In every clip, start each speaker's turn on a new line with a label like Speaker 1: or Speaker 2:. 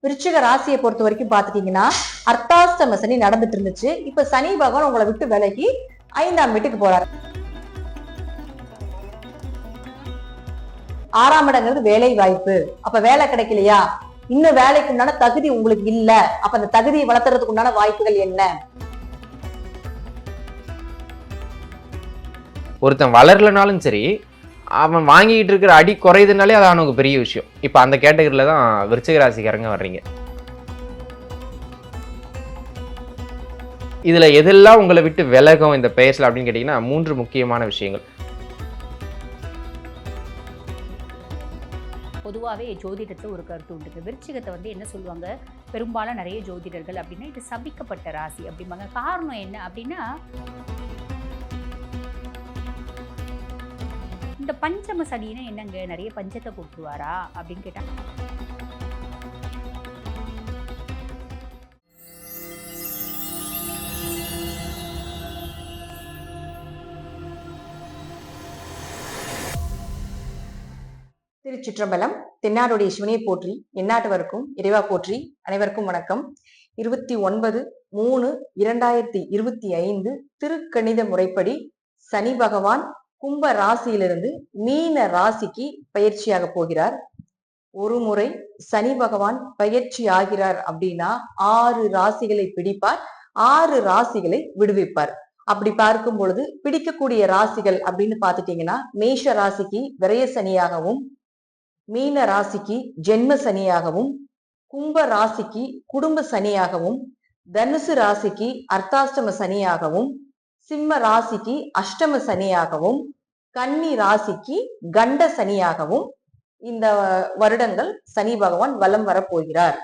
Speaker 1: விருச்சிக ராசியை பொறுத்த வரைக்கும் பாத்துட்டீங்கன்னா அர்த்தாஷ்டம சனி நடந்துட்டு இருந்துச்சு. இப்ப சனி பகவான் உங்களை விட்டு விலகி 5ஆம் வீட்டுக்கு போறாரு. 6ஆம் இடங்கிறது வேலை வாய்ப்பு. அப்ப வேலை கிடைக்கலையா, இன்னும் வேலைக்கு உண்டான தகுதி உங்களுக்கு இல்ல, அப்ப அந்த தகுதியை வளர்த்துறதுக்கு உண்டான வாய்ப்புகள் என்ன?
Speaker 2: ஒருத்தன் வளரலனாலும் சரி, அவன் வாங்கிட்டு இருக்கிற அடி குறையுதுனாலே அது அவனுக்கு பெரிய விஷயம். இப்போ அந்த கேட்டகரியில தான் விருச்சிக ராசிக்காரங்க வர்றீங்க. இதுல எதெல்லாம் உங்களை விட்டு விலகும் இந்த பெயர்ஸ்ல அப்படின்னு கேட்டீங்கன்னா 3 முக்கியமான விஷயங்கள்.
Speaker 3: பொதுவாகவே ஜோதிடத்தில் ஒரு கருத்து உண்டு. விருச்சிகத்தை என்ன சொல்லுவாங்க, பெரும்பாலும் நிறைய ஜோதிடர்கள் அப்படின்னா இது சபிக்கப்பட்ட ராசி அப்படிம்பாங்க. காரணம் என்ன அப்படின்னா, இந்த பஞ்சம சனின்னா என்னங்க, நிறைய பஞ்சத்தை கொடுத்துருவாரா அப்படின்னு கேட்டாங்க.
Speaker 1: திருச்சிற்றம்பலம். தென்னாடுடைய சிவனையை போற்றி, எந்நாட்டவருக்கும் இறைவா போற்றி. அனைவருக்கும் வணக்கம். 29/3/2025 திருக்கணித முறைப்படி சனி பகவான் கும்ப ராசியிலிருந்து மீன ராசிக்கு பயிற்சியாக போகிறார். ஒரு முறை சனி பகவான் பயிற்சி ஆகிறார் அப்படின்னா 6 ராசிகளை பிடிப்பார், 6 ராசிகளை விடுவிப்பார். அப்படி பார்க்கும் பொழுது பிடிக்கக்கூடிய ராசிகள் அப்படின்னு பாத்துட்டீங்கன்னா, மேஷ ராசிக்கு விரய சனியாகவும், மீன ராசிக்கு ஜென்ம சனியாகவும், கும்ப ராசிக்கு குடும்ப சனியாகவும், தனுசு ராசிக்கு அர்த்தாஷ்டம சனியாகவும், சிம்ம ராசிக்கு அஷ்டம சனியாகவும், கன்னி ராசிக்கு கண்ட சனியாகவும் இந்த வருடங்கள் சனி பகவான் வலம் வரப்போகிறார்.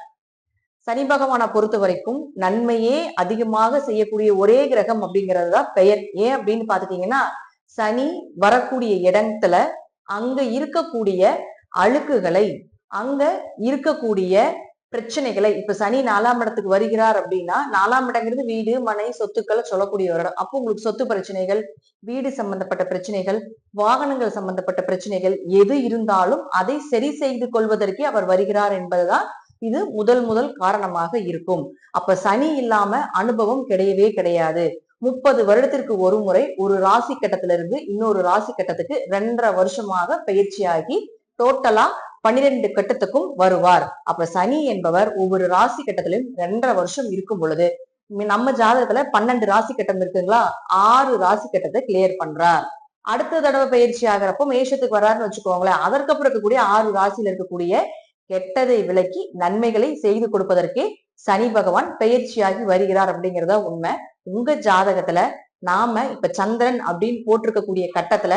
Speaker 1: சனி பகவானை பொறுத்த வரைக்கும் நன்மையே அதிகமாக செய்யக்கூடிய ஒரே கிரகம் அப்படிங்கிறது தான் பெயர். ஏன் அப்படின்னு பாத்துட்டீங்கன்னா, சனி வரக்கூடிய இடத்துல அங்க இருக்கக்கூடிய அழுக்குகளை, அங்க இருக்கக்கூடிய பிரச்சனைகளை, இப்ப சனி 4ஆம் இடத்துக்கு வருகிறார் அப்படின்னா, 4ஆம் இடங்கிறது வீடு மனை சொத்துக்களை சொல்லக்கூடிய ஒரு இடம். அப்போ உங்களுக்கு சொத்து பிரச்சனைகள், வீடு சம்பந்தப்பட்ட பிரச்சனைகள், வாகனங்கள் சம்பந்தப்பட்ட பிரச்சனைகள் எது இருந்தாலும் அதை சரி செய்து கொள்வதற்கே அவர் வருகிறார் என்பதுதான் இது முதல் காரணமாக இருக்கும். அப்ப சனி இல்லாம அனுபவம் கிடையவே கிடையாது. 30 வருடத்திற்கு ஒரு முறை ஒரு ராசி கட்டத்திலிருந்து இன்னொரு ராசி கட்டத்துக்கு 2.5 வருஷமாக பயிற்சியாகி டோட்டலா 12 கட்டத்துக்கும் வருவார். அப்ப சனி என்பவர் ஒவ்வொரு ராசி கட்டத்திலும் 2.5 வருஷம் இருக்கும் பொழுது நம்ம ஜாதகத்துல 12 ராசி கட்டம் இருக்குங்களா, 6 ராசி கட்டத்தை கிளியர் பண்றார். அடுத்த தடவை பயிற்சி ஆகிறப்போ மேஷத்துக்கு வர்றாருன்னு வச்சுக்கோங்களேன். அதற்கப்புறம் இருக்கக்கூடிய 6 ராசியில இருக்கக்கூடிய கெட்டதை விலக்கி நன்மைகளை செய்து கொடுப்பதற்கே சனி பகவான் பயிற்சியாகி வருகிறார் அப்படிங்கிறதா உண்மை. உங்க ஜாதகத்துல நாம இப்ப சந்திரன் அப்படின்னு போட்டிருக்கக்கூடிய கட்டத்துல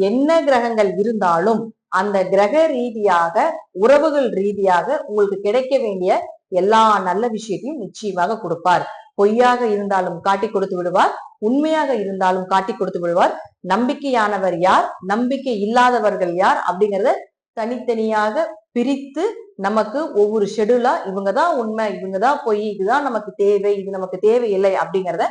Speaker 1: என்ன கிரகங்கள் இருந்தாலும் அந்த கிரக ரீதியாக, உறவுகள் ரீதியாக உங்களுக்கு கிடைக்க வேண்டிய எல்லா நல்ல விஷயத்தையும் நிச்சயமாக கொடுப்பார். பொய்யாக இருந்தாலும் காட்டி கொடுத்து விடுவார், உண்மையாக இருந்தாலும் காட்டி கொடுத்து விடுவார். நம்பிக்கையானவர் யார், நம்பிக்கை இல்லாதவர்கள் யார் அப்படிங்கிறத தனித்தனியாக பிரித்து நமக்கு ஒவ்வொரு ஷெடியூலா இவங்கதான் உண்மை, இவங்கதான் பொய், இதுதான் நமக்கு தேவை, இது நமக்கு தேவையில்லை அப்படிங்கிறத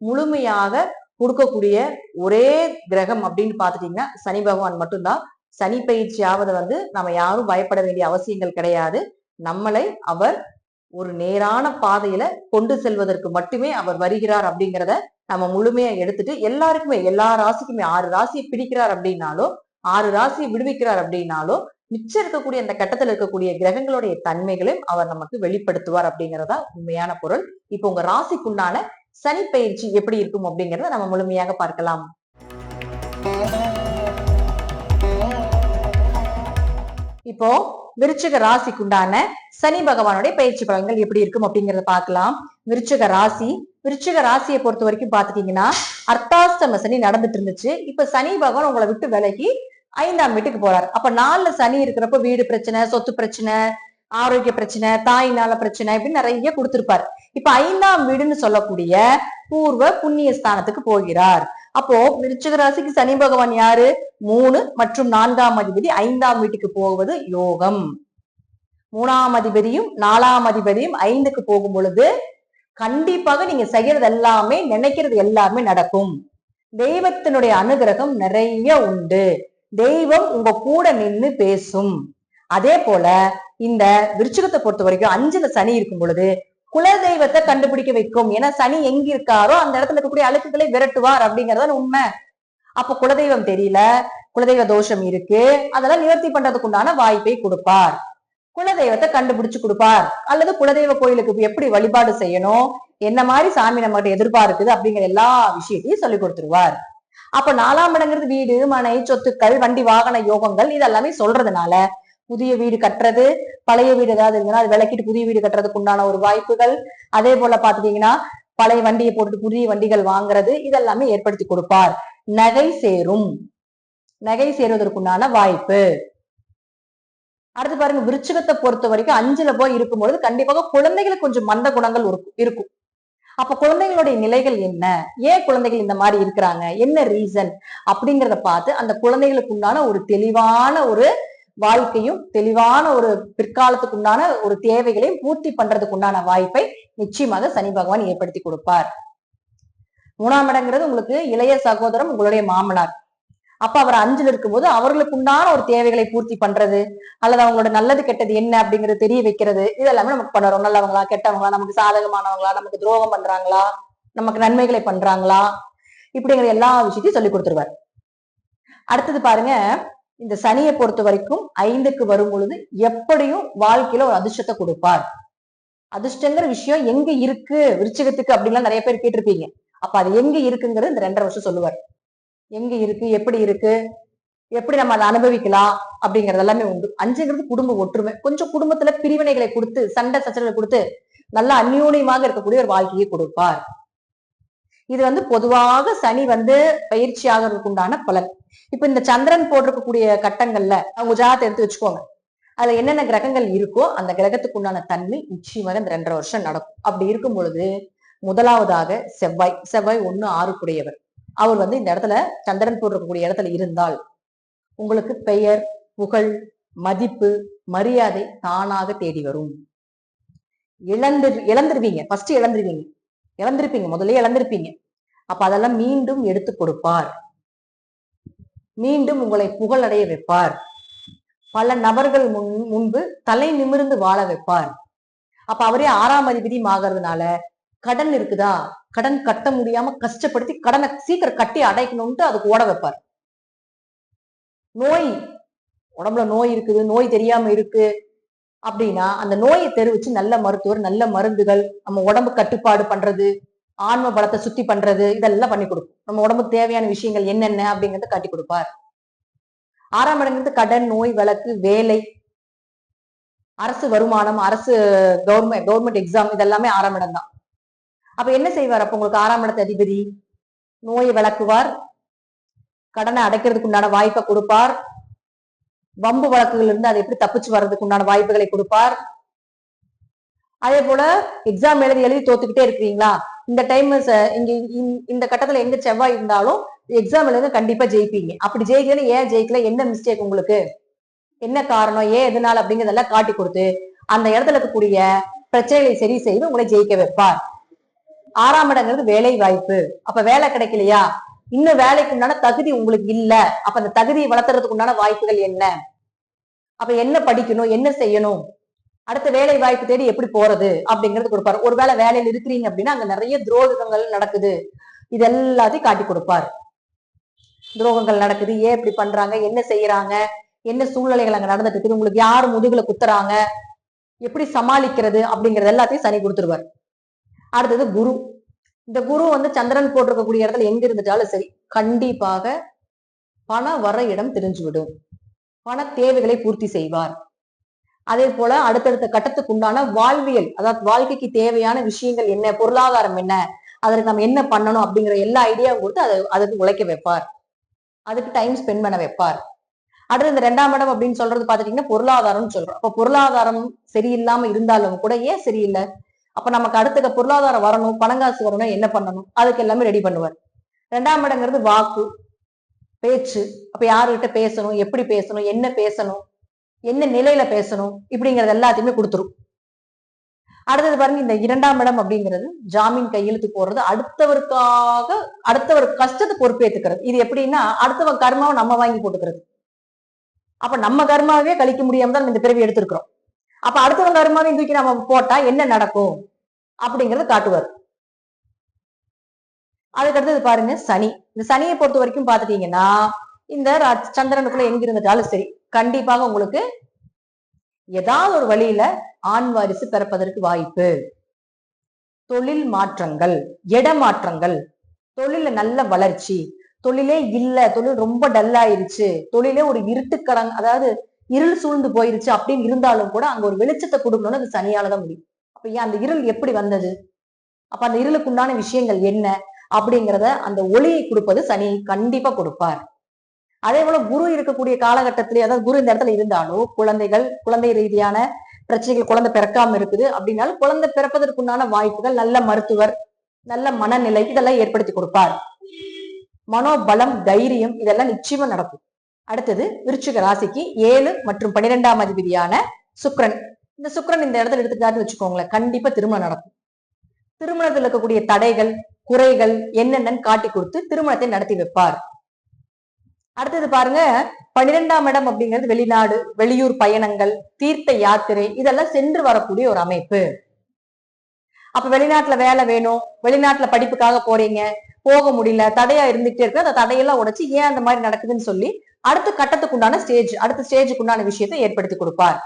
Speaker 1: முழுமையாக கொடுக்கக்கூடிய ஒரே கிரகம் அப்படின்னு பாத்துட்டீங்கன்னா சனி பகவான் மட்டும்தான். சனி பயிற்சி ஆவதை நம்ம யாரும் பயப்பட வேண்டிய அவசியங்கள் கிடையாது. நம்மளை அவர் ஒரு நேரான பாதையில கொண்டு செல்வதற்கு மட்டுமே அவர் வருகிறார் அப்படிங்கிறத நம்ம முழுமையா எடுத்துட்டு எல்லாருக்குமே, எல்லா ராசிக்குமே 6 ராசியை பிடிக்கிறார் அப்படின்னாலும், 6 ராசியை விடுவிக்கிறார் அப்படின்னாலும், மிச்சம் இருக்கக்கூடிய அந்த கட்டத்துல இருக்கக்கூடிய கிரகங்களுடைய தன்மைகளையும் அவர் நமக்கு வெளிப்படுத்துவார் அப்படிங்கிறதா உண்மையான பொருள். இப்போ உங்க ராசிக்குண்டான சனி பயிற்சி எப்படி இருக்கும் அப்படிங்கிறத நம்ம முழுமையாக பார்க்கலாம். இப்போ விருச்சிக ராசிக்குண்டான சனி பகவானுடைய பயிற்சி பலன்கள் எப்படி இருக்கும் அப்படிங்கறத பார்க்கலாம். விருச்சிக ராசியை பொறுத்த வரைக்கும் பாத்துட்டீங்கன்னா அர்த்தாஷ்டம சனி நடந்துட்டு இருந்துச்சு. இப்ப சனி பகவான் உங்களை விட்டு விலகி 5ஆம் வீட்டுக்கு போறாரு. அப்ப 4ல சனி இருக்கிறப்ப வீடு பிரச்சனை, சொத்து பிரச்சனை, ஆரோக்கிய பிரச்சனை, தாயினால பிரச்சனை இப்படின்னு நிறைய கொடுத்திருப்பாரு. இப்ப 5ஆம் வீடுன்னு சொல்லக்கூடிய பூர்வ புண்ணிய ஸ்தானத்துக்கு போகிறார். அப்போ விருச்சிக ராசிக்கு சனி பகவான் யாரு? 3 மற்றும் 4ஆம் அதிபதி 5ஆம் வீட்டுக்கு போவது யோகம். 3ஆம் அதிபதியும் 4ஆம் அதிபதியும் 5க்கு போகும் பொழுது கண்டிப்பாக நீங்க செய்யறது எல்லாமே, நினைக்கிறது எல்லாமே நடக்கும். தெய்வத்தினுடைய அனுகிரகம் நிறைய உண்டு. தெய்வம் உங்க கூட நின்று பேசும். அதே போல இந்த விருச்சிகத்தை பொறுத்த வரைக்கும் 5ல சனி இருக்கும் பொழுது குலதெய்வத்தை கண்டுபிடிக்க வைக்கும். ஏன்னா சனி எங்க இருக்காரோ அந்த இடத்துல இருக்கக்கூடிய அழுக்குகளை விரட்டுவார் அப்படிங்கறத உண்மை. அப்ப குலதெய்வம் தெரியல, குலதெய்வ தோஷம் இருக்கு, அதெல்லாம் நிவர்த்தி பண்றதுக்கு உண்டான வாய்ப்பை கொடுப்பார். குலதெய்வத்தை கண்டுபிடிச்சு கொடுப்பார். அல்லது குலதெய்வ கோயிலுக்கு எப்படி வழிபாடு செய்யணும், என்ன மாதிரி சாமி நம்மகிட்ட எதிர்பார்க்குது அப்படிங்கிற எல்லா விஷயத்தையும் சொல்லி கொடுத்துருவார். அப்ப 4ஆம் இடங்கிறது வீடு, மனை, சொத்துக்கள், வண்டி, வாகன யோகங்கள் இதெல்லாமே சொல்றதுனால புதிய வீடு கட்டுறது, பழைய வீடு ஏதாவது இருந்ததுன்னா அது விளக்கிட்டு புதிய வீடு கட்டுறதுக்கு உண்டான ஒரு வாய்ப்புகள், அதே போல பாத்துட்டீங்கன்னா பழைய வண்டியை போட்டு புதிய வண்டிகள் வாங்குறது இதெல்லாமே ஏற்படுத்தி கொடுப்பார். நகை சேரும், நகை சேருவதற்குண்டான வாய்ப்பு. அடுத்து பாருங்க, விருச்சிகத்தை பொறுத்த வரைக்கும் 5ல போய் இருக்கும்பொழுது கண்டிப்பாக குழந்தைகளுக்கு கொஞ்சம் மந்த குணங்கள் இருக்கும். அப்ப குழந்தைகளுடைய நிலைகள் என்ன, ஏன் குழந்தைகள் இந்த மாதிரி இருக்கிறாங்க, என்ன ரீசன் அப்படிங்கிறத பார்த்து அந்த குழந்தைகளுக்கு உண்டான ஒரு தெளிவான ஒரு வாழ்க்கையும் தெளிவான ஒரு பிற்காலத்துக்கு உண்டான ஒரு தேவைகளையும் பூர்த்தி பண்றதுக்கு உண்டான வாய்ப்பை நிச்சயமாக சனி பகவான் ஏற்படுத்தி கொடுப்பார். 3ஆம் இடங்கிறது உங்களுக்கு இளைய சகோதரம், உங்களுடைய மாமனார். அப்ப அவர் 5ல இருக்கும்போது அவர்களுக்கு உண்டான ஒரு தேவைகளை பூர்த்தி பண்றது, அல்லது அவங்களோட நல்லது கெட்டது என்ன அப்படிங்கறது தெரிய வைக்கிறது, இதெல்லாமே நமக்கு பண்ணுறோம். நல்லவங்களா கெட்டவங்களா, நமக்கு சாதகமானவங்களா, நமக்கு துரோகம் பண்றாங்களா, நமக்கு நன்மைகளை பண்றாங்களா, இப்படிங்கிற எல்லா விஷயத்தையும் சொல்லி கொடுத்துருவார். அடுத்தது பாருங்க, இந்த சனியை பொறுத்த வரைக்கும் 5க்கு வரும் பொழுது எப்படியும் வாழ்க்கையில ஒரு அதிர்ஷ்டத்தை கொடுப்பார். அதிர்ஷ்டங்கிற விஷயம் எங்க இருக்கு விருச்சிகத்துக்கு அப்படின்லாம் நிறைய பேர் கேட்டிருப்பீங்க. அப்ப அது எங்க இருக்குங்கிறது இந்த 2.5 வருஷம் சொல்லுவார். எங்க இருக்கு, எப்படி இருக்கு, எப்படி நம்ம அதை அனுபவிக்கலாம் அப்படிங்கறது எல்லாமே உண்டு. 5ங்கிறது குடும்ப ஒற்றுமை. கொஞ்சம் குடும்பத்துல பிரிவினைகளை கொடுத்து, சண்டை சச்சரவை கொடுத்து நல்லா அந்யோன்யமாக இருக்கக்கூடிய ஒரு வாழ்க்கையை கொடுப்பார். இது பொதுவாக சனி பயிற்சி ஆகிறதுக்கு உண்டான பலன். இப்ப இந்த சந்திரன் போட்டிருக்கக்கூடிய கட்டங்கள்ல அவங்க ஜாதகத்தை எடுத்து வச்சுக்கோங்க. அதுல என்னென்ன கிரகங்கள் இருக்கோ அந்த கிரகத்துக்கு உண்டான தன்மை நிச்சயமாக இந்த 2.5 வருஷம் நடக்கும். அப்படி இருக்கும் பொழுது முதலாவதாக செவ்வாய் 1 6 அவர் இந்த இடத்துல சந்திரன் போட்டிருக்கக்கூடிய இடத்துல இருந்தால் உங்களுக்கு பெயர், புகழ், மரியாதை தானாக தேடி வரும். இழந்துருவீங்க, ஃபர்ஸ்ட் இழந்திருப்பீங்க, முதல்ல இழந்திருப்பீங்க. அப்ப அதெல்லாம் மீண்டும் எடுத்து கொடுப்பார். மீண்டும் உங்களை புகழடைய வைப்பார். பல நபர்கள் முன்பு தலை நிமிர்ந்து வாழ வைப்பார். அப்ப அவரே 6ஆம் அதிபதி ஆகிறதுனால கடன் இருக்குதா, கடன் கட்ட முடியாம கஷ்டப்படுத்தி கடனை சீக்கிரம் கட்டி அடைக்கணும்ட்டு அதுக்கு ஓட வைப்பார். நோய், உடம்புல நோய் இருக்குது, நோய் தெரியாம இருக்கு அப்படின்னா அந்த நோயை தெரிவிச்சு நல்ல மருத்துவர், நல்ல மருந்துகள், நம்ம உடம்பு கட்டுப்பாடு பண்றது, ஆன்ம பலத்தை சுத்தி பண்றது, இதெல்லாம் பண்ணி கொடுக்கும். நம்ம உடம்புக்கு தேவையான விஷயங்கள் என்னென்ன அப்படிங்கறத காட்டி கொடுப்பார். 6ஆம் இடங்கிறது கடன், நோய், வழக்கு, வேலை, அரசு வருமானம், அரசு கவர்மெண்ட் எக்ஸாம், இதெல்லாமே 6ஆம் இடம் தான். அப்ப என்ன செய்வார்? அப்ப உங்களுக்கு 6ஆம் இடத்து அதிபதி நோயை விளக்குவார், கடனை அடைக்கிறதுக்கு உண்டான வாய்ப்பை கொடுப்பார், வம்பு வழக்குகள் இருந்து அதை எப்படி தப்பிச்சு வர்றதுக்கு உண்டான வாய்ப்புகளை கொடுப்பார். அதே போல எக்ஸாம் எழுதி தோத்துக்கிட்டே இருக்கிறீங்களா, இந்த டைம் இந்த கட்டத்துல எங்க செவ்வாய் இருந்தாலும் எக்ஸாம் எழுத கண்டிப்பா ஜெயிப்பீங்க. அப்படி ஜெயிக்கல, ஏன் ஜெயிக்கல, என்ன மிஸ்டேக் உங்களுக்கு, என்ன காரணம், ஏன் எதனால அப்படிங்கிறதெல்லாம் காட்டி கொடுத்து அந்த இடத்துல இருக்கக்கூடிய பிரச்சனைகளை சரி செய்து உங்களை ஜெயிக்க வைப்பார். 6ஆம் இடங்கிறது வேலை வாய்ப்பு. அப்ப வேலை கிடைக்கலையா, இன்னும் வேலைக்கு உண்டான தகுதி உங்களுக்கு இல்ல, அப்ப அந்த தகுதியை வளர்த்துறதுக்கு உண்டான வாய்ப்புகள் என்ன, அப்ப என்ன படிக்கணும், என்ன செய்யணும், அடுத்த வேலை வாய்ப்பு தேடி எப்படி போறது அப்படிங்கிறது கொடுப்பாரு. ஒருவேளை வேலையில் இருக்கிறீங்க அப்படின்னா அங்க நிறைய துரோகங்கள் நடக்குது, இது எல்லாத்தையும் காட்டி கொடுப்பார். துரோகங்கள் நடக்குது, ஏன் இப்படி பண்றாங்க, என்ன செய்யறாங்க, என்ன சூழ்நிலைகள் அங்க நடந்துட்டு இருக்குது, உங்களுக்கு யாரு முதுகுல குத்துறாங்க, எப்படி சமாளிக்கிறது அப்படிங்கறது எல்லாத்தையும் சனி கொடுத்துருவார். அடுத்தது குரு. இந்த குரு சந்திரன் போட்டிருக்கக்கூடிய இடத்துல எங்க இருந்துட்டாலும் சரி கண்டிப்பாக பணம் வர இடம் தெரிஞ்சுவிடும், பண தேவைகளை பூர்த்தி செய்வார். அதே போல அடுத்தடுத்த கட்டத்துக்கு உண்டான வாழ்வியல், அதாவது வாழ்க்கைக்கு தேவையான விஷயங்கள் என்ன, பொருளாதாரம் என்ன, அதற்கு நம்ம என்ன பண்ணணும் அப்படிங்கிற எல்லா ஐடியாவும் கொடுத்து அதுக்கு உழைக்க வைப்பார், அதுக்கு டைம் ஸ்பெண்ட் பண்ண வைப்பார். அடுத்து இந்த 2ஆம் இடம் அப்படின்னு சொல்றது பாத்துட்டீங்கன்னா பொருளாதாரம்னு சொல்றோம். அப்ப பொருளாதாரம் சரியில்லாம இருந்தாலும் கூட ஏன் சரியில்லை, அப்ப நமக்கு அடுத்த பொருளாதாரம் வரணும், பணங்காசு வரணும், என்ன பண்ணணும், அதுக்கு எல்லாமே ரெடி பண்ணுவார். 2ஆம் இடங்கிறது வாக்கு, பேச்சு. அப்ப யாருகிட்ட பேசணும், எப்படி பேசணும், என்ன பேசணும், என்ன நிலையில பேசணும், இப்படிங்கிறது எல்லாத்தையுமே கொடுத்துரும். அடுத்தது பாருங்க, இந்த 2ஆம் இடம் அப்படிங்கிறது ஜாமீன் கையெழுத்து போடுறது, அடுத்தவர் கஷ்டத்தை பொறுப்பேற்றுக்கிறது. இது எப்படின்னா அடுத்தவங்க கர்மாவை நம்ம வாங்கி போட்டுக்கிறது. அப்ப நம்ம கர்மாவே கழிக்க முடியாம தான் நம்ம இந்த பிறவி எடுத்திருக்கிறோம். அப்ப அடுத்தவங்க கர்மாவையும் தூக்கி நம்ம போட்டா என்ன நடக்கும் அப்படிங்கறத காட்டுவார். அதுக்கடுத்தது பாருங்க சனி. இந்த சனியை பொறுத்த வரைக்கும் பாத்துட்டீங்கன்னா இந்த சந்திரனுக்குள்ள எங்க இருந்துட்டாலும் சரி, கண்டிப்பாக உங்களுக்கு ஏதாவது ஒரு வழியில ஆண் வாரிசு பிறப்பதற்கு வாய்ப்பு. தொழில் மாற்றங்கள், இடமாற்றங்கள், தொழில நல்ல வளர்ச்சி, தொழிலே இல்ல, தொழில் ரொம்ப டல் ஆயிருச்சு, தொழிலே ஒரு இருட்டுக்கடங் அதாவது இருள் சூழ்ந்து போயிருச்சு அப்படின்னு இருந்தாலும் கூட அங்க ஒரு வெளிச்சத்தை கொடுக்கணும்னு அது சனியாலதான் முடியும். அப்ப ஏன் அந்த இருள் எப்படி வந்தது, அப்ப அந்த இருளுக்குண்டான விஷயங்கள் என்ன அப்படிங்கிறத அந்த ஒளியை கொடுப்பது சனி கண்டிப்பா கொடுப்பார். அதே போல குரு இருக்கக்கூடிய காலகட்டத்திலே, அதாவது குரு இந்த இடத்துல இருந்தாலும் குழந்தை ரீதியான பிரச்சனைகள், குழந்தை பிறக்காம இருக்குது அப்படின்னாலும் குழந்தை பிறப்பதற்குண்டான வாய்ப்புகள், நல்ல மருத்துவர், நல்ல மனநிலை இதெல்லாம் ஏற்படுத்தி கொடுப்பார். மனோபலம், தைரியம் இதெல்லாம் நிச்சயமா நடக்கும். அடுத்தது விருச்சிக ராசிக்கு 7 மற்றும் 12ஆம் அதிபதியான சுக்கிரன். இந்த சுக்கிரன் இந்த இடத்துல எடுத்துக்காட்டு வச்சுக்கோங்களேன், கண்டிப்பா திருமணம் நடக்கும். திருமணத்தில் இருக்கக்கூடிய தடைகள், குறைகள் என்னென்னு காட்டி கொடுத்து திருமணத்தை நடத்தி வைப்பார். அடுத்தது பாருங்க 12ஆம் இடம் அப்படிங்கிறது வெளிநாடு, வெளியூர் பயணங்கள், தீர்த்த யாத்திரை இதெல்லாம் சென்று வரக்கூடிய ஒரு அமைப்பு. அப்ப வெளிநாட்டுல வேலை வேணும், வெளிநாட்டுல படிப்புக்காக போறீங்க, போக முடியல, தடையா இருந்துகிட்டே இருக்கு, அந்த தடையெல்லாம் உடைச்சு ஏன் அந்த மாதிரி நடக்குதுன்னு சொல்லி அடுத்த கட்டத்துக்குண்டான அடுத்த ஸ்டேஜுக்குண்டான விஷயத்தை ஏற்படுத்தி கொடுப்பார்.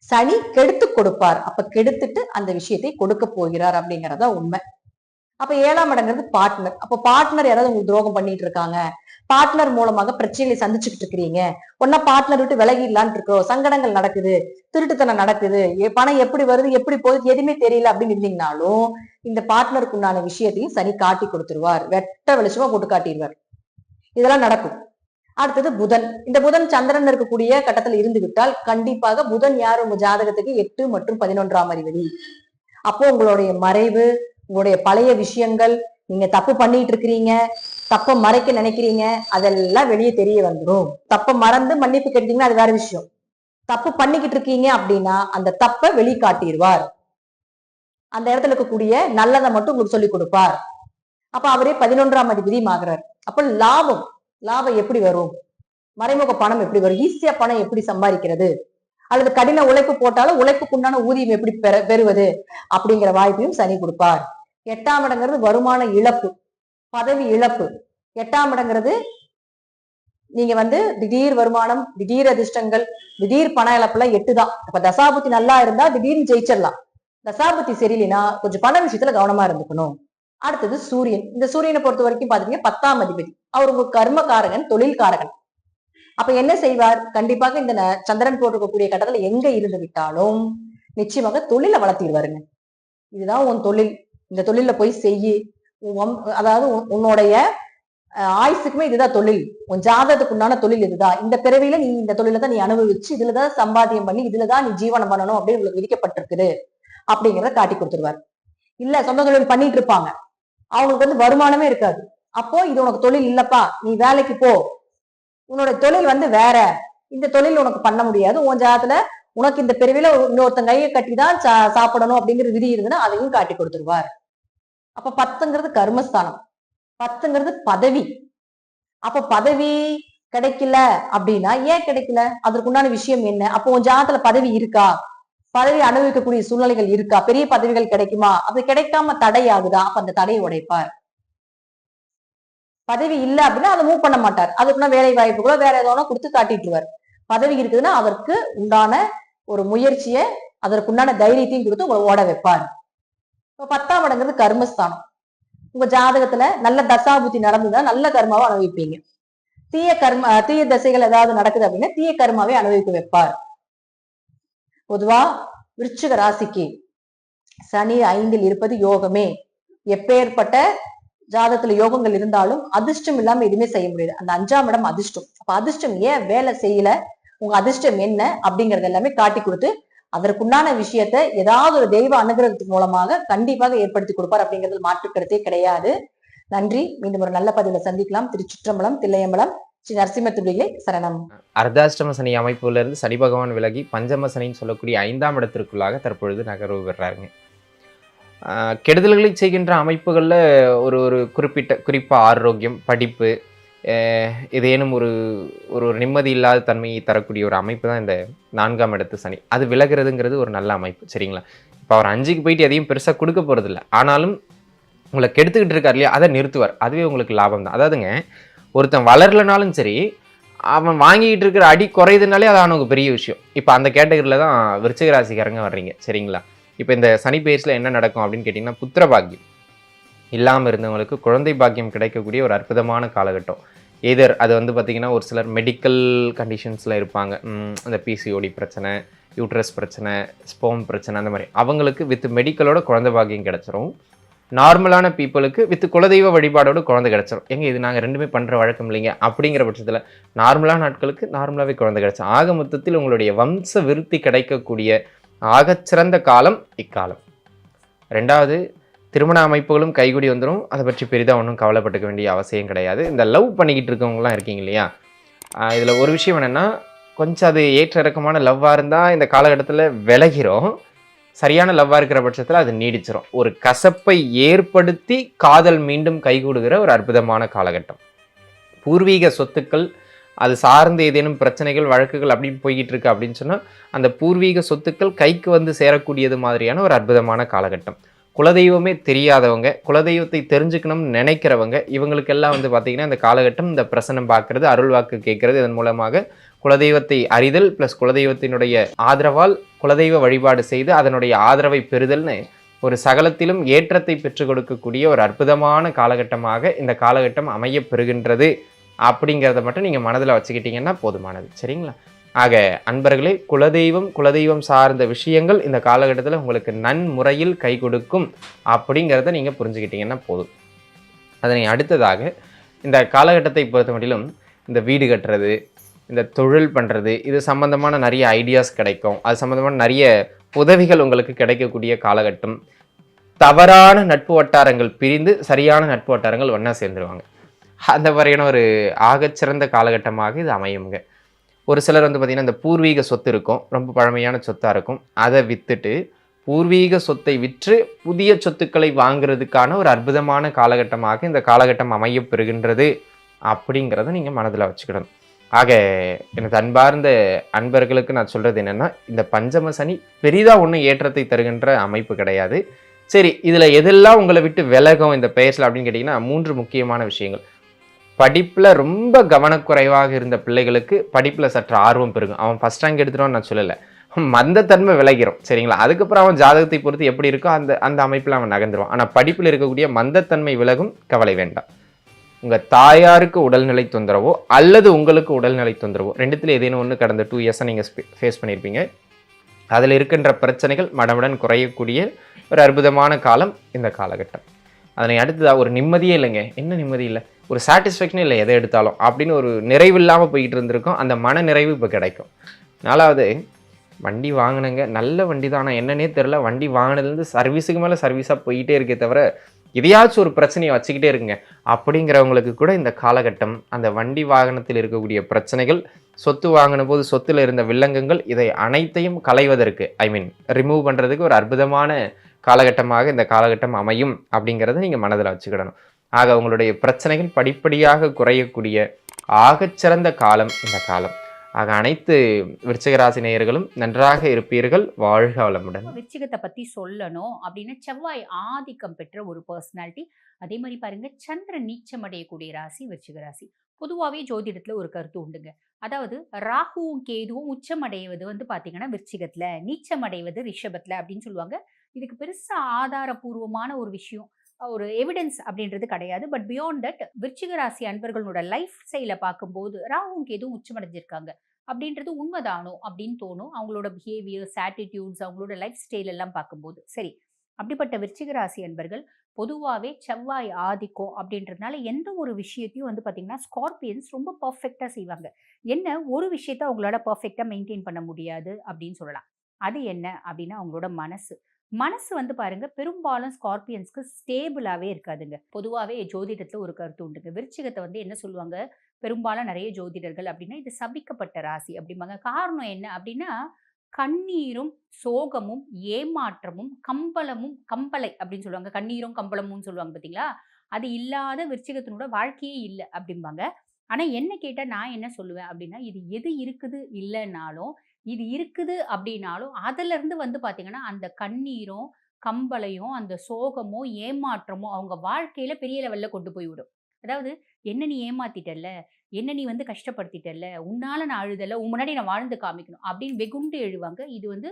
Speaker 1: சனி கெடுத்து கொடுப்பார். அப்ப கெடுத்துட்டு அந்த விஷயத்தை கொடுக்க போகிறார் அப்படிங்கறதா உண்மை. அப்ப 7ஆம் இடங்கிறது பார்ட்னர். அப்ப பார்ட்னர் யாராவது உங்களுக்கு துரோகம் பண்ணிட்டு இருக்காங்க, பார்ட்னர் மூலமாக பிரச்சனைகளை சந்திச்சுக்கிட்டு இருக்கிறீங்க, ஒன்னா பார்ட்னர் விட்டு விலகிடலான் இருக்கோம், சங்கடங்கள் நடக்குது, திருட்டுத்தனம் நடக்குது, பணம் எப்படி வருது எப்படி போகுது எதுவுமே தெரியல அப்படின்னு இருந்தீங்கனாலும் இந்த பார்ட்னருக்கு உண்டான விஷயத்தையும் சனி காட்டி கொடுத்துருவார், வெட்ட வெளிச்சமா போட்டு காட்டிடுவார். இதெல்லாம் நடக்கும். அடுத்தது புதன். இந்த புதன் சந்திரன் இருக்கக்கூடிய கட்டத்துல இருந்து விட்டால் கண்டிப்பாக புதன் யார் உங்க ஜாதகத்துக்கு 8 மற்றும் 11ஆம் அதிபதி. அப்போ உங்களுடைய மறைவு, உங்களுடைய பழைய விஷயங்கள், நீங்க தப்பு பண்ணிட்டு இருக்கிறீங்க, தப்ப மறைக்க நினைக்கிறீங்க, அதெல்லாம் வெளியே தெரிய வந்துடும். தப்ப மறந்து மன்னிப்பு கேட்டீங்கன்னா அது வேற விஷயம். தப்பு பண்ணிக்கிட்டு இருக்கீங்க அப்படின்னா அந்த தப்ப வெளிக்காட்டிடுவார். அந்த இடத்துல இருக்கக்கூடிய நல்லதை மட்டும் உங்களுக்கு சொல்லி கொடுப்பார். அப்ப அவரே 11ஆம் அதிபதி ஆகிறார். அப்ப லாபம் எப்படி வரும், மறைமுக பணம் எப்படி வரும், ஈஸியா பணம் எப்படி சம்பாதிக்கிறது, அல்லது கடின உழைப்பு போட்டாலும் உழைப்புக்குண்டான ஊதியம் எப்படி பெறுவது அப்படிங்கிற வாய்ப்பையும் சனி கொடுப்பார். 8ஆம் இடங்கிறது வருமான இழப்பு, பதவி இழப்பு. 8ஆம் இடங்கிறது நீங்க திடீர் வருமானம், திடீர் அதிர்ஷ்டங்கள், திடீர் பண இழப்புலாம் 8 தான். இப்ப தசாபுத்தி நல்லா இருந்தா திடீர்னு ஜெயிச்சிடலாம், தசாபுத்தி சரியில்லைன்னா கொஞ்சம் பண விஷயத்துல கவனமா இருந்துக்கணும். அடுத்தது சூரியன். இந்த சூரியனை பொறுத்த வரைக்கும் பாத்தீங்கன்னா 10ஆம் அதிபதி. அவர் உங்க கர்மகாரகன், தொழில்காரகன். அப்ப என்ன செய்வார், கண்டிப்பாக இந்த சந்திரன் போட்டிருக்கக்கூடிய கட்டத்துல எங்க இருந்து விட்டாலும் நிச்சயமாக தொழிலை வளர்த்திடுவாருங்க. இதுதான் உன் தொழில், இந்த தொழில போய் செய்யி, அதாவது உன்னுடைய ஆயுசுக்குமே இதுதான் தொழில், உன் ஜாதகத்துக்கு உண்டான தொழில் இதுதான், இந்த பிறவியில நீ இந்த தொழில தான் நீ அனுபவிச்சு இதுலதான் சம்பாத்தியம் பண்ணி இதுலதான் நீ ஜீவனம் பண்ணணும் அப்படின்னு உங்களுக்கு விதிக்கப்பட்டிருக்குது அப்படிங்கிறத காட்டி கொடுத்துருவார். இல்ல சொந்த தொழில் பண்ணிட்டு இருப்பாங்க, அவங்களுக்கு வருமானமே இருக்காது, அப்போ இது உனக்கு தொழில் இல்லப்பா, நீ வேலைக்கு போ, உன்னோட தொழில் வேற, இந்த தொழில் உனக்கு பண்ண முடியாது, உன் ஜாதத்துல உனக்கு இந்த பிரிவில இன்னொருத்தன் கையை கட்டிதான் சாப்பிடணும் அப்படிங்கிற விதி இருந்துன்னா அதையும் காட்டி கொடுத்துருவார். அப்ப 10ங்கிறது கர்மஸ்தானம், 10ங்கிறது பதவி. அப்ப பதவி கிடைக்கல அப்படின்னா ஏன் கிடைக்கல, அதற்குண்டான விஷயம் என்ன, அப்போ உன் ஜாதத்துல பதவி இருக்கா, பதவி அனுபவிக்கக்கூடிய சூழ்நிலைகள் இருக்கா, பெரிய பதவிகள் கிடைக்குமா, அது கிடைக்காம தடை ஆகுதா, அப்ப அந்த தடையை உடைப்பார். பதவி இல்லை அப்படின்னா அதை மூவ் பண்ண மாட்டார், அதுக்குன்னா வேலை வாய்ப்புகளோ வேற ஏதோ கொடுத்து காட்டிட்டுருவார். பதவி இருக்குதுன்னா அதற்கு உண்டான ஒரு முயற்சியை, அதற்குண்டான தைரியத்தையும் கொடுத்து உங்களை ஓட வைப்பார். இப்ப 10ஆம் இடங்கிறது கர்மஸ்தானம். உங்க ஜாதகத்துல நல்ல தசாபுத்தி நடந்துதான் நல்ல கர்மாவை அனுபவிப்பீங்க, தீய தசைகள் ஏதாவது நடக்குது அப்படின்னா தீய கர்மாவை அனுபவிக்க வைப்பார். பொதுவா விருச்சிக ராசிக்கு சனி 5ல் இருப்பது யோகமே. எப்பேற்பட்ட ஜாதகத்துல யோகங்கள் இருந்தாலும் அதிர்ஷ்டம் இல்லாம எதுவுமே செய்ய முடியாது. அந்த 5ஆம் இடம் அதிர்ஷ்டம். அப்ப அதிர்ஷ்டம் ஏன் வேலை செய்யல, உங்க அதிர்ஷ்டம் என்ன அப்படிங்கறது எல்லாமே காட்டி கொடுத்து அதற்குண்டான விஷயத்த ஏதாவது ஒரு தெய்வ அனுகிரகத்தின் மூலமாக கண்டிப்பாக ஏற்படுத்தி கொடுப்பார் அப்படிங்கிறது மாற்றுக்கருத்தே கிடையாது. நன்றி. மீண்டும் ஒரு நல்ல பதிவுல சந்திக்கலாம். திருச்சிற்றம்பலம், தில்லையம்பலம், ஸ்ரீ நரசிம்மத்துடிகளை சரணம்.
Speaker 2: அர்த்தாஷ்டம சனி அமைப்புல இருந்து சனி பகவான் விலகி பஞ்சம சனின்னு சொல்லக்கூடிய 5ஆம் இடத்திற்குள்ளாக தற்பொழுது நகர்வு பெறாருங்க. கெடுதல்களை செய்கின்ற அமைப்புகளில் ஒரு குறிப்பாக ஆரோக்கியம், படிப்பு, ஏதேனும் ஒரு ஒரு ஒரு நிம்மதி இல்லாத தன்மையை தரக்கூடிய ஒரு அமைப்பு தான் இந்த 4ஆம் இடத்து சனி. அது விலகிறதுங்கிறது ஒரு நல்ல அமைப்பு, சரிங்களா? இப்போ அவர் 5க்கு போயிட்டு எதையும் பெருசாக கொடுக்க போகிறதில்ல. ஆனாலும் உங்களை கெடுத்துக்கிட்டு இருக்கார் இல்லையா, அதை நிறுத்துவார். அதுவே உங்களுக்கு லாபம் தான். அதாவதுங்க, ஒருத்தன் வளரலனாலும் சரி, அவன் வாங்கிட்டு இருக்கிற அடி குறையுதுனாலே அது அவனுக்கு பெரிய விஷயம். இப்போ அந்த கேட்டகரியில் தான் விருச்சிக ராசிக்காரங்க வர்றீங்க, சரிங்களா? இப்போ இந்த சனி பெயர்ஸில் என்ன நடக்கும் அப்படின்னு கேட்டிங்கன்னா, புத்திர பாக்கியம் இல்லாமல் இருந்தவங்களுக்கு குழந்தை பாக்கியம் கிடைக்கக்கூடிய ஒரு அற்புதமான காலகட்டம். எதர் அது வந்து பார்த்திங்கன்னா, ஒரு சிலர் மெடிக்கல் கண்டிஷன்ஸில் இருப்பாங்க. அந்த பிசிஓடி பிரச்சனை, யூட்ரஸ் பிரச்சனை, ஸ்போம் பிரச்சனை, அந்த மாதிரி அவங்களுக்கு வித் மெடிக்கலோட குழந்தை பாக்கியம் கிடச்சிரும். நார்மலான பீப்புளுக்கு வித் குலதெய்வ வழிபாடோடு குழந்தை கிடச்சிரும். எங்க இது நாங்கள் ரெண்டுமே பண்ணுற வழக்கம் இல்லைங்க அப்படிங்கிற பட்சத்தில் நார்மலான நாட்களுக்கு நார்மலாகவே குழந்தை கிடச்சிரும். ஆக மொத்தத்தில் உங்களுடைய வம்ச விருத்தி கிடைக்கக்கூடிய ஆகச்சிறந்த காலம் இக்காலம். ரெண்டாவது, திருமண அமைப்புகளும் கைகூடி வந்துடும். அதை பற்றி பெரிதாக ஒன்றும் கவலைப்பட்டுக்க வேண்டிய அவசியம் கிடையாது. இந்த லவ் பண்ணிக்கிட்டு இருக்கவங்களாம் இருக்கீங்க இல்லையா, இதில் ஒரு விஷயம் என்னென்னா, கொஞ்சம் அது ஏற்ற இறக்கமான லவ்வாக இருந்தால் இந்த காலகட்டத்தில் விலகிறோம். சரியான லவ்வாக இருக்கிற பட்சத்தில் அது நீடிச்சிடும். ஒரு கசப்பை ஏற்படுத்தி காதல் மீண்டும் கைகூடுகிற ஒரு அற்புதமான காலகட்டம். பூர்வீக சொத்துக்கள் அது சார்ந்து ஏதேனும் பிரச்சனைகள் வழக்குகள் அப்படின்னு போய்கிட்டு இருக்கு அப்படின்னு சொன்னால், அந்த பூர்வீக சொத்துக்கள் கைக்கு வந்து சேரக்கூடியது மாதிரியான ஒரு அற்புதமான காலகட்டம். குலதெய்வமே தெரியாதவங்க, குலதெய்வத்தை தெரிஞ்சுக்கணும்னு நினைக்கிறவங்க, இவங்களுக்கெல்லாம் வந்து பார்த்திங்கன்னா இந்த காலகட்டம் இந்த பிரசனம் பார்க்கறது, அருள் வாக்கு கேட்கறது, இதன் மூலமாக குலதெய்வத்தை அறிதல் ப்ளஸ் குலதெய்வத்தினுடைய ஆதரவால் குலதெய்வ வழிபாடு செய்து அதனுடைய ஆதரவை பெறுதல்னு ஒரு சகலத்திலும் ஏற்றத்தை பெற்றுக் கொடுக்கக்கூடிய ஒரு அற்புதமான காலகட்டமாக இந்த காலகட்டம் அமைய பெறுகின்றது அப்படிங்கிறத மட்டும் நீங்கள் மனதில் வச்சுக்கிட்டீங்கன்னா போதுமானது, சரிங்களா? ஆக அன்பர்களே, குலதெய்வம் சார்ந்த விஷயங்கள் இந்த காலகட்டத்தில் உங்களுக்கு நன்முறையில் கை கொடுக்கும் அப்படிங்கிறத நீங்கள் புரிஞ்சுக்கிட்டீங்கன்னா போதும். அதனை அடுத்ததாக இந்த காலகட்டத்தை பொறுத்த மட்டிலும் இந்த வீடு கட்டுறது, இந்த தொழில் பண்ணுறது, இது சம்மந்தமான நிறைய ஐடியாஸ் கிடைக்கும். அது சம்மந்தமான நிறைய உதவிகள் உங்களுக்கு கிடைக்கக்கூடிய காலகட்டம். தவறான நட்பு வட்டாரங்கள் பிரிந்து சரியான நட்பு வட்டாரங்கள் ஒன்றா சேர்ந்துருவாங்க. அந்த மாதிரியான ஒரு ஆகச்சிறந்த காலகட்டமாக இது அமையுங்க. ஒரு சிலர் வந்து பார்த்திங்கன்னா, இந்த பூர்வீக சொத்து இருக்கும், ரொம்ப பழமையான சொத்தாக இருக்கும். அதை விற்றுட்டு பூர்வீக சொத்தை விற்று புதிய சொத்துக்களை வாங்குறதுக்கான ஒரு அற்புதமான காலகட்டமாக இந்த காலகட்டம் அமைய பெறுகின்றது அப்படிங்கிறத நீங்கள் மனதில் வச்சுக்கிடணும். ஆக எனக்கு அன்பார்ந்த அன்பர்களுக்கு நான் சொல்கிறது என்னென்னா, இந்த பஞ்சம சனி பெரிதாக ஒன்றும் ஏற்றத்தை தருகின்ற அமைப்பு கிடையாது. சரி, இதில் எதெல்லாம் உங்களை விட்டு விலகும் இந்த பெயர்ஸில் அப்படின்னு கேட்டிங்கன்னா, 3 முக்கியமான விஷயங்கள். படிப்பில் ரொம்ப கவனக்குறைவாக இருந்த பிள்ளைகளுக்கு படிப்பில் சற்று ஆர்வம் பெருகும். அவன் ஃபஸ்ட் ரேங்க் எடுத்துடுவான்னு நான் சொல்லலை, மந்தத்தன்மை விலகிறோம், சரிங்களா? அதுக்கப்புறம் அவன் ஜாதகத்தை பொறுத்து எப்படி இருக்கோ அந்த அமைப்பில் அவன் நகர்ந்துருவான். ஆனால் படிப்பில் இருக்கக்கூடிய மந்தத்தன்மை விலகும், கவலை வேண்டாம். உங்கள் தாயாருக்கு உடல்நிலை தொந்தரவோ அல்லது உங்களுக்கு உடல்நிலை தொந்தரவோ ரெண்டுத்தில் ஏதேனும் ஒன்று கடந்த 2 இயர்ஸாக நீங்கள் ஃபேஸ் பண்ணியிருப்பீங்க. அதில் இருக்கின்ற பிரச்சனைகள் மடமுடன் குறையக்கூடிய ஒரு அற்புதமான காலம் இந்த காலகட்டம். அதனை அடுத்ததாக ஒரு நிம்மதியே இல்லைங்க. என்ன நிம்மதி இல்லை, ஒரு சாட்டிஸ்ஃபேக்ஷனே இல்லை எதை எடுத்தாலும் அப்படின்னு ஒரு நிறைவு இல்லாமல் போய்கிட்டு இருந்திருக்கோம். அந்த மன நிறைவு இப்போ கிடைக்கும். 4வது, வண்டி வாங்கினங்க, நல்ல வண்டி தான், ஆனால் என்னன்னே தெரில, வண்டி வாங்கினதுலேருந்து சர்வீஸுக்கு மேலே சர்வீஸாக போயிட்டே இருக்கே தவிர எதையாச்சும் ஒரு பிரச்சனையை வச்சுக்கிட்டே இருக்குங்க அப்படிங்கிறவங்களுக்கு கூட இந்த காலகட்டம் அந்த வண்டி வாகனத்தில் இருக்கக்கூடிய பிரச்சனைகள், சொத்து வாங்கின போது சொத்தில் இருந்த வில்லங்கங்கள், இதை அனைத்தையும் களைவதற்கு ரிமூவ் பண்ணுறதுக்கு ஒரு அற்புதமான காலகட்டமாக இந்த காலகட்டம் அமையும் அப்படிங்கிறத நீங்கள் மனதில் வச்சுக்கிடணும். ஆக உங்களுடைய பிரச்சனைகள் படிப்படியாக குறையக்கூடிய ஆகச்சிறந்த காலம் இந்த காலம். ஆக அனைத்து விருச்சிக ராசி நேயர்களும் நன்றாக இருப்பீர்கள். வாழ்க வளமுடன்.
Speaker 3: விருச்சிகத்தை பத்தி சொல்லணும் அப்படின்னா, செவ்வாய் ஆதிக்கம் பெற்ற ஒரு பர்சனாலிட்டி. அதே மாதிரி பாருங்க, சந்திரன் நீச்சம் அடையக்கூடிய ராசி விருச்சிக ராசி. பொதுவாகவே ஜோதிடத்துல ஒரு கருத்து உண்டுங்க. அதாவது ராகுவும் கேதுவும் உச்சம் அடைவது வந்து பாத்தீங்கன்னா விருச்சிகத்துல, நீச்சம் அடைவது ரிஷபத்துல அப்படின்னு சொல்லுவாங்க. இதுக்கு பெருசா ஆதாரபூர்வமான ஒரு விஷயம், ஒரு எவிடன்ஸ் அப்படின்றது கிடையாது. பட் பியாண்ட் தட், விருச்சிக ராசி அன்பர்களோட லைஃப் ஸ்டைல பார்க்கும்போது ராகுவும் கேதுவும் உச்சமடைஞ்சிருக்காங்க அப்படின்றது உண்மைதானோ அப்படின்னு தோணும். அவங்களோட பிஹேவியர்ஸ், ஆட்டிடியூட்ஸ், அவங்களோட லைஃப் ஸ்டைல் எல்லாம் பார்க்கும்போது. சரி, அப்படிப்பட்ட விருச்சிக ராசி அன்பர்கள் பொதுவாகவே செவ்வாய் ஆதிக்கம் அப்படின்றதுனால எந்த ஒரு விஷயத்தையும் வந்து பார்த்தீங்கன்னா ஸ்கார்பியன்ஸ் ரொம்ப பர்ஃபெக்டாக செய்வாங்க. என்ன ஒரு விஷயத்த அவங்களால பர்ஃபெக்டாக மெயின்டைன் பண்ண முடியாது அப்படின்னு சொல்லலாம். அது என்ன அப்படின்னா, அவங்களோட மனசு வந்து பாருங்க, பெரும்பாலும் ஸ்கார்பியன்ஸ்க்கு ஸ்டேபிளாவே இருக்காதுங்க. பொதுவாகவே ஜோதிடத்துல ஒரு கருத்து உண்டுங்க. விருச்சிகத்தை வந்து என்ன சொல்லுவாங்க, பெரும்பாலும் நிறைய ஜோதிடர்கள் அப்படின்னா இது சபிக்கப்பட்ட ராசி அப்படிம்பாங்க. காரணம் என்ன அப்படின்னா, கண்ணீரும் சோகமும் ஏமாற்றமும் கம்பலை அப்படின்னு சொல்லுவாங்க. கண்ணீரும் கம்பளமும் சொல்லுவாங்க பார்த்தீங்களா, அது இல்லாத விருச்சிகத்தினோட வாழ்க்கையே இல்லை அப்படிம்பாங்க. ஆனா என்ன கேட்டா நான் என்ன சொல்லுவேன் அப்படின்னா, இது எது இருக்குது இல்லன்னாலும், இது இருக்குது அப்படின்னாலும், அதுலருந்து வந்து பார்த்தீங்கன்னா, அந்த கண்ணீரும், கம்பளையும், அந்த சோகமோ, ஏமாற்றமோ அவங்க வாழ்க்கையில பெரிய லெவல்ல கொண்டு போய் விடும். அதாவது, "என்ன நீ ஏமாத்திட்டல்ல, என்ன நீ வந்து கஷ்டப்படுத்திட்டல்ல, உன்னால நான் அழுதல்ல, உன் முன்னாடி நான் வாழ்ந்து காமிக்கணும்" அப்படின்னு வெகுண்டு எழுவாங்க. இது வந்து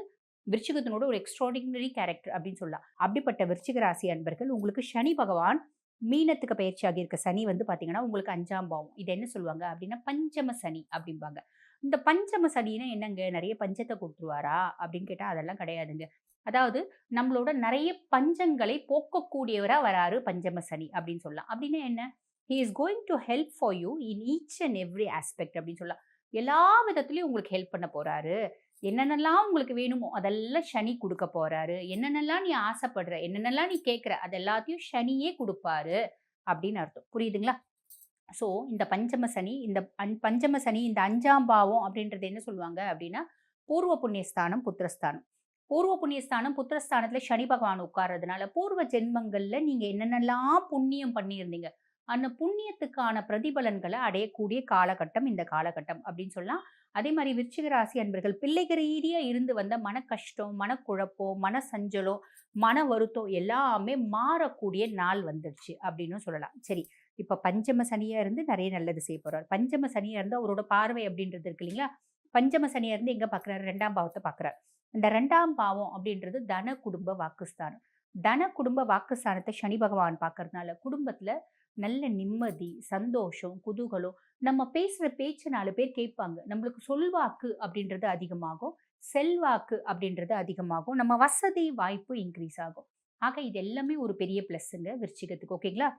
Speaker 3: விருச்சிகத்தினோட ஒரு எக்ஸ்ட்ராடினரி கேரக்டர் அப்படின்னு சொல்லலாம். அப்படிப்பட்ட விருச்சிக ராசி அன்பர்கள், உங்களுக்கு சனி பகவான் மீனத்துக்கு பயிற்சியாகி இருக்க சனி வந்து பார்த்தீங்கன்னா, உங்களுக்கு 5ஆம் பாவம். இத என்ன சொல்லுவாங்க அப்படின்னா, பஞ்சம சனி அப்படிம்பாங்க. இந்த பஞ்சம சனின்னா என்னங்க? நெறைய பஞ்சத்த குடுத்துருவாரா? அப்படின்னு கேட்டா அதெல்லாம் கிடையாதுங்க. அதாவது நம்மளோட நெறைய பஞ்சங்களை போக்கக்கூடியவரா வராரு பஞ்சம சனி அப்படின்னு சொல்லலாம். அப்படின்னா என்ன? He is going to help for you in each and every aspect அப்படின்னு சொல்லலாம். எல்லா விதத்திலயும் உங்களுக்கு ஹெல்ப் பண்ண போறாரு. என்னென்னலாம் உங்களுக்கு வேணுமோ அதெல்லாம் சனி குடுக்க போறாரு. என்னென்னலாம் நீ ஆசைப்படுற, என்னென்னலாம் நீ கேட்கிற, அது எல்லாத்தையும் சனியே குடுப்பாரு அப்படின்னு அர்த்தம். புரியுதுங்களா? ஸோ இந்த பஞ்சம சனி, இந்த பஞ்சம சனி, இந்த 5ஆம் பாவம் அப்படின்றது என்ன சொல்லுவாங்க அப்படின்னா, பூர்வ புண்ணியஸ்தானம், புத்திரஸ்தானம். பூர்வ புண்ணியஸ்தானம், புத்திரஸ்தானத்துல சனி பகவான் உட்கார்றதுனால, பூர்வ ஜென்மங்கள்ல நீங்க என்னென்னலாம் புண்ணியம் பண்ணியிருந்தீங்க, அந்த புண்ணியத்துக்கான பிரதிபலன்கள அடையக்கூடிய காலகட்டம் இந்த காலகட்டம் அப்படின்னு சொல்லலாம். அதே மாரி விருச்சிக ராசி அன்பர்கள் பிள்ளைகள் ரீதியா இருந்து வந்த மன கஷ்டம், மனக்குழப்பம், மன சஞ்சலம், மன வருத்தம் எல்லாமே மாறக்கூடிய நாள் வந்துடுச்சு அப்படின்னும் சொல்லலாம். சரி, இப்ப பஞ்சம சனியா இருந்து நெறைய நல்லது செய்ய போறார். பஞ்சம சனியா இருந்து அவரோட பார்வை அப்படின்றது இருக்கு இல்லைங்களா? பஞ்சம சனியா இருந்து எங்க பார்க்குறாரு? 2ஆம் பாவத்த பார்க்குறார். இந்த 2ஆம் பாவம் அப்படின்றது தன, குடும்ப, வாக்குஸ்தானம். தன, குடும்ப, வாக்குஸ்தானத்த சனி பகவான் பார்க்கறதுனால குடும்பத்துல நல்ல நிம்மதி, சந்தோஷம், குதூகலம். நம்ம பேசுற பேச்ச 4 பேர் கேட்பாங்க. நம்மளுக்கு சொல்வாக்கு அப்படின்றது அதிகமாகும். செல்வாக்கு அப்படின்றது அதிகமாகும். நம்ம வசதி, வாய்ப்பு இன்க்ரீஸ் ஆகும். ஆக இது எல்லாமே ஒரு பெரிய பிளஸ்ங்க விருச்சிகத்துக்கு. ஓகேங்களா?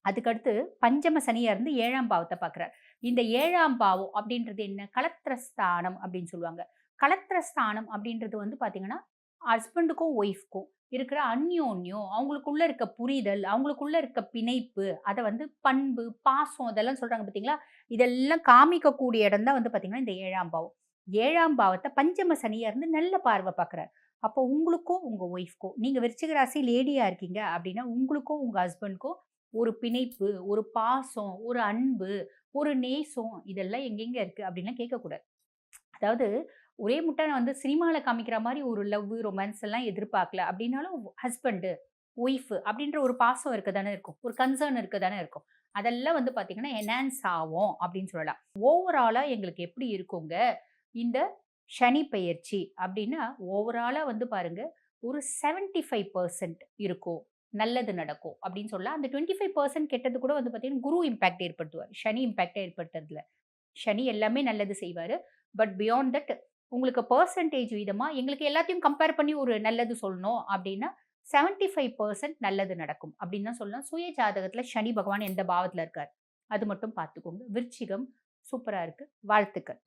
Speaker 3: அதுக்கடுத்து பஞ்சம சனியா இருந்து 7ஆம் பாவத்த பார்க்குறார். இந்த 7ஆம் பாவம் அப்படின்றது என்ன? கலத்திரஸ்தானம் அப்படின்னு சொல்லுவாங்க. கலத்திரஸ்தானம் அப்படின்றது வந்து பார்த்தீங்கன்னா, ஹஸ்பண்டுக்கும் ஒய்ஃப்க்கும் இருக்கிற அந்யோன்யம், அவங்களுக்குள்ள இருக்க புரிதல், அவங்களுக்குள்ள இருக்க பிணைப்பு, அத வந்து பண்பு, பாசம் இதெல்லாம் சொல்றாங்க பார்த்தீங்களா? இதெல்லாம் காமிக்கக்கூடிய இடம் தான் வந்து பார்த்தீங்கன்னா, இந்த 7ஆம் பாவம். 7ஆம் பாவத்த பஞ்சம சனியா இருந்து நல்ல பார்வை பார்க்குறார். அப்போ உங்களுக்கும், உங்க ஒய்ஃப்க்கும் நீங்க விருச்சிக ராசி லேடியா இருக்கீங்க அப்படின்னா, உங்களுக்கும் உங்க ஹஸ்பண்ட்க்கும் ஒரு பிணைப்பு, ஒரு பாசம், ஒரு அன்பு, ஒரு நேசம் இதெல்லாம் எங்கெங்க இருக்கு அப்படின்லாம் கேட்கக்கூடாது. அதாவது ஒரே முட்டை நான் வந்து சினிமால காமிக்கிற மாரி ஒரு லவ், ரொமான்ஸ் எல்லாம் எதிர்பார்க்கல அப்படின்னாலும் ஹஸ்பண்ட், ஒய்ஃப் அப்படின்ற ஒரு பாசம் இருக்க தானே இருக்கும். ஒரு கன்சர்ன் இருக்க தானே இருக்கும். அதெல்லாம் வந்து பார்த்தீங்கன்னா, என்ஹான்ஸ் ஆவும் அப்படின்னு சொல்லலாம். ஓவராலா எங்களுக்கு எப்படி இருக்குங்க, இந்த சனி பெயர்ச்சி அப்படின்னா, ஓவராலா வந்து பாருங்க ஒரு 75% இருக்கும். நல்லது நடக்கும் அப்படின்னு சொல்லலாம். அந்த 25% கெட்டது கூட வந்து பார்த்தீங்கன்னா, குரு இம்பாக்ட் ஏற்படுத்துவார். சனி இம்பாக்ட்ட ஏற்படுத்துறதில்ல. சனி எல்லாமே நல்லது செய்வாரு. பட் பியாண்ட் தட் உங்களுக்கு பெர்சன்டேஜ் வீதமா எங்களுக்கு எல்லாத்தையும் கம்பேர் பண்ணி ஒரு நல்லது சொல்லணும் அப்டின்னா, 75% நல்லது நடக்கும் அப்படின்னு தான் சொல்லலாம். சுய ஜாதகத்துல சனி பகவான் எந்த பாவத்துல இருக்கார்? அது மட்டும் பார்த்துக்கோங்க. விருச்சிகம் சூப்பரா இருக்கு. வாழ்த்துக்கள்.